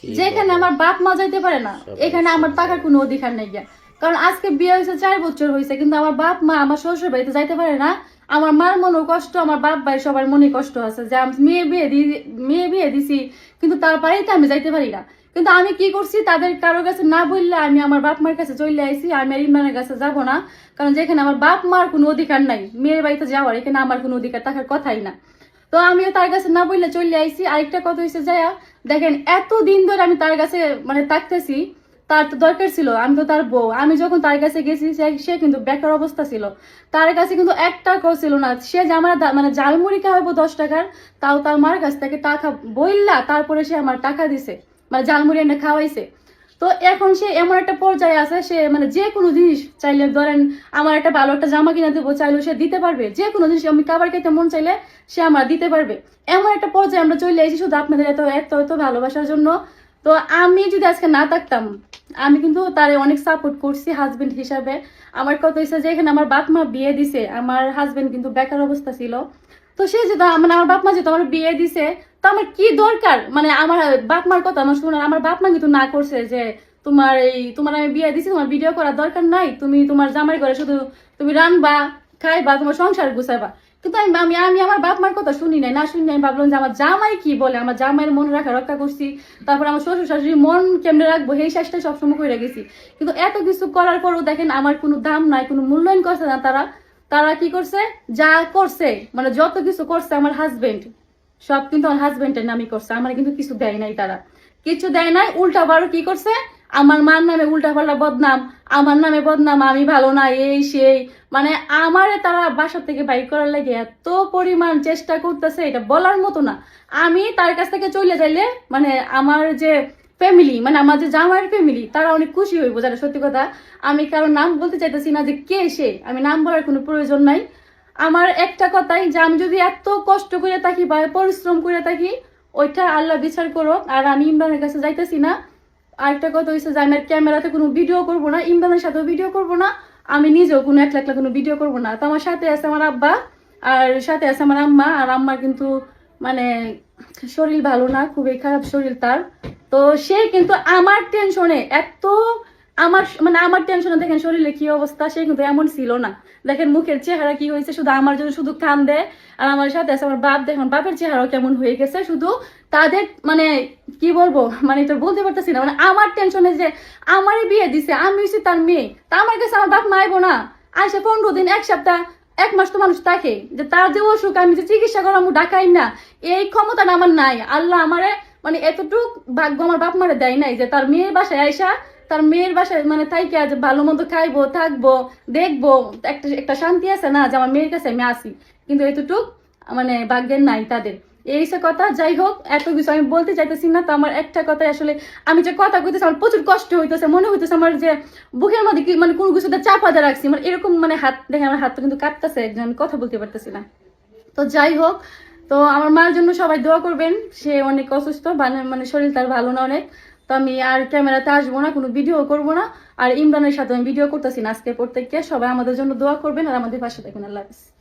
যেখানে আমার বাপ মা যাইতে পারে না, এখানে আমার টাকার কোনো অধিকার নেই গিয়া। কারণ আজকে বিয়ে হয়েছে 4 বছর হয়েছে, কিন্তু আমার বাপ মা আমার শ্বশুর বাড়িতে যাইতে পারে না। আমার মার মনেও কষ্ট, আমার বাপ ভাই সবার মনে কষ্ট আছে যে আমি মেয়ে বিয়ে দিছি, কিন্তু তারপরেই তো আমি যাইতে পারি না। কিন্তু আমি কি করছি, তাদের কারোর কাছে না বললে আমি আমার বাপ মার কাছে চলে আইছি। আমি আর ইমরানের কাছে যাবো না, কারণ যেখানে আমার বাপ মার কোনো অধিকার নাই মেয়ের বাড়িতে যাওয়ার, এখানে আমার কোনো অধিকার থাকার কথাই না। তো আমিও তার কাছে না বললে চলে আইছি। আরেকটা কথা হয়েছে যায়া দেখেন, এতদিন ধরে আমি তার কাছে মানে থাকতেছি, তার তো দরকার ছিল, আমি তো তার বউ। আমি যখন তার কাছে গেছি সে কিন্তু বেকার অবস্থা ছিল, তার কাছে কিন্তু 1 টাকাও ছিল না। সে যে আমার মানে ঝালমুড়ি খাওয়াবো 10 টাকার, তাও তার মার কাছ থেকে টাকা বইলা তারপরে সে আমার টাকা দিছে, মানে ঝালমুড়ি এনে খাওয়াইছে। তো এখন সে এমন একটা পর্যায়ে আছে, সে মানে যে কোনো জিনিস চাইলে, ধরেন আমার একটা ভালো একটা জামা কিনে দেবো চাইলেও সে দিতে পারবে। যে কোনো জিনিস আমি খাবার খেতে মন চাইলে সে আমার দিতে পারবে। এমন একটা পর্যায়ে আমরা চলে এসেছি শুধু আপনাদের এত এত এত ভালোবাসার জন্য। তো আমি যদি আজকে না থাকতাম, আমি কিন্তু তারে অনেক সাপোর্ট করছি হাজবেন্ড হিসাবে। আমার কথা হয়েছে যে এখানে আমার বাপ মা বিয়ে দিছে, আমার হাজবেন্ড কিন্তু বেকার অবস্থা ছিল। তো সে যেটা মানে আমার বাপ মা যেহেতু আমার বিয়ে দিছে, তো আমার কি দরকার মানে আমার বাপ মার কথা আমার শোনার। আমার বাপ মা কিন্তু না করছে যে তোমার আমি বিয়ে দিছি, তোমার ভিডিও করার দরকার নাই, তুমি তোমার জামাই করে শুধু তুমি রানবা খাইবা, তোমার সংসার গুছাইবা। কিন্তু আমি আমি আমি আমার বাপ মার কথা শুনি নাই, না শুনি নাই। ভাবলাম যে আমার জামাই কি বলে, আমার জামাইয়ের মন রক্ষা করছি। তারপর আমার শ্বশুর শাশুড়ি মন কেমনে রাখবো এই চেষ্টা সবসময় করে গেছি। কিন্তু এত কিছু করার পরও দেখেন আমার কোনো দাম নাই, কোনো মূল্যায়ন করছে না তারা। তারা কি করছে, যা করছে মানে যত কিছু করছে আমার হাজবেন্ড, সব কিন্তু আমার হাজবেন্ডের নামই করছে। আমার কিন্তু কিছু দেয় নাই, তারা কিছু দেয় নাই। উল্টা বারো কি করছে, আমার মার নামে উল্টা পাল্টা বদনাম, আমার নামে বদনাম, আমি ভালো না এই সেই, মানে আমারে তারা বাসা থেকে বাইর করার লাগে এত পরিমাণ চেষ্টা করতেছে, এটা বলার মতো না। আমি তার কাছ থেকে চলে যাইলে মানে আমার যে ফ্যামিলি, মানে আমার যে জামাইয়ের ফ্যামিলি, তারা অনেক খুশি হইব। যারা সত্যি কথা, আমি কারো নাম বলতে চাইতেছি না যে কে সে, আমি নাম বলার কোনো প্রয়োজন নাই। আমার একটা কথাই যে আমি যদি এত কষ্ট করে থাকি বা পরিশ্রম করে থাকি, ওইটা আল্লাহ বিচার করো। আর আমি ইমরানের কাছে যাইতেছি না। আরেকটা কথা হয়েছে যে আমি আর ক্যামেরাতে কোনো ভিডিও করবো না, ইমরানের সাথেও ভিডিও করবো না, আমি নিজেও কোনো একলা একলা কোনো ভিডিও করবো না। তো আমার সাথে আছে আমার আব্বা, আর সাথে আছে আমার আম্মা। আর আম্মার কিন্তু মানে শরীর ভালো না, খুবই খারাপ শরীর তার। তো সে কিন্তু আমার টেনশনে এত, আমার টেনশনে দেখেন শরীরে কি অবস্থা, সে কিন্তু এমন ছিল না। দেখেন মুখের চেহারা কি হয়েছে, শুধু আমার জন্য শুধু কান্দে। আর আমার সাথে আছে আমার বাপ, দেখেন বাপের চেহারাও কেমন হয়ে গেছে। শুধু তাদের মানে কি বলবো, মানে এটা বলতে পারতেছি না। মানে আমার টেনশনে যে আমারই বিয়ে দিছে, আমি হচ্ছি তার মেয়ে, তা আমার কাছে আমার বাপ মা আইবো না, আইসে 15 দিন 1 সপ্তাহ 1 মাস তো মানুষ থাকে, যে তার যে অসুখ আমি যে চিকিৎসা করামু ডাকাই না, এই ক্ষমতাটা আমার নাই। আল্লাহ আমারে মানে এতটুক ভাগ্য আমার বাপ মারে দেয় নাই যে তার মেয়ের বাসায় আইসা, তার মেয়ের বাসায় মানে থাইকে যে ভালো মন্দ খাইবো, থাকবো, দেখবো, একটা একটা শান্তি আছে না যে আমার মেয়ের কাছে আমি আসি। কিন্তু এতটুক মানে ভাগ্যের নাই তাদের। এই সে কথা। যাই হোক, এত কিছু আমি বলতে চাইতেছি না। তো আমার একটা কথা আসলে, আমি যে কথা কইতেছি আমার প্রচুর কষ্ট হইতেছে, মনে হইতেছে আমার যে বুকের মধ্যে কি মানে কোন কিছুটা চাপা দিয়ে রাখছি, মানে এরকম মানে হাত দেখে আমার হাতটা কিন্তু কাঁপতেছে, একজন আমি কথা বলতে পারতেছি না। তো যাই হোক, তো আমার মার জন্য সবাই দোয়া করবেন। সে অনেক অসুস্থ, মানে শরীর তার ভালো না অনেক। তো আমি আর ক্যামেরাতে আসবো না, কোনো ভিডিও করবো না। আর ইমরানের সাথে আমি ভিডিও করতেছি না আজকে। প্রত্যেককে সবাই আমাদের জন্য দোয়া করবেন আর আমাদের পাশে থাকবেন। আল্লাহ হাফেজ।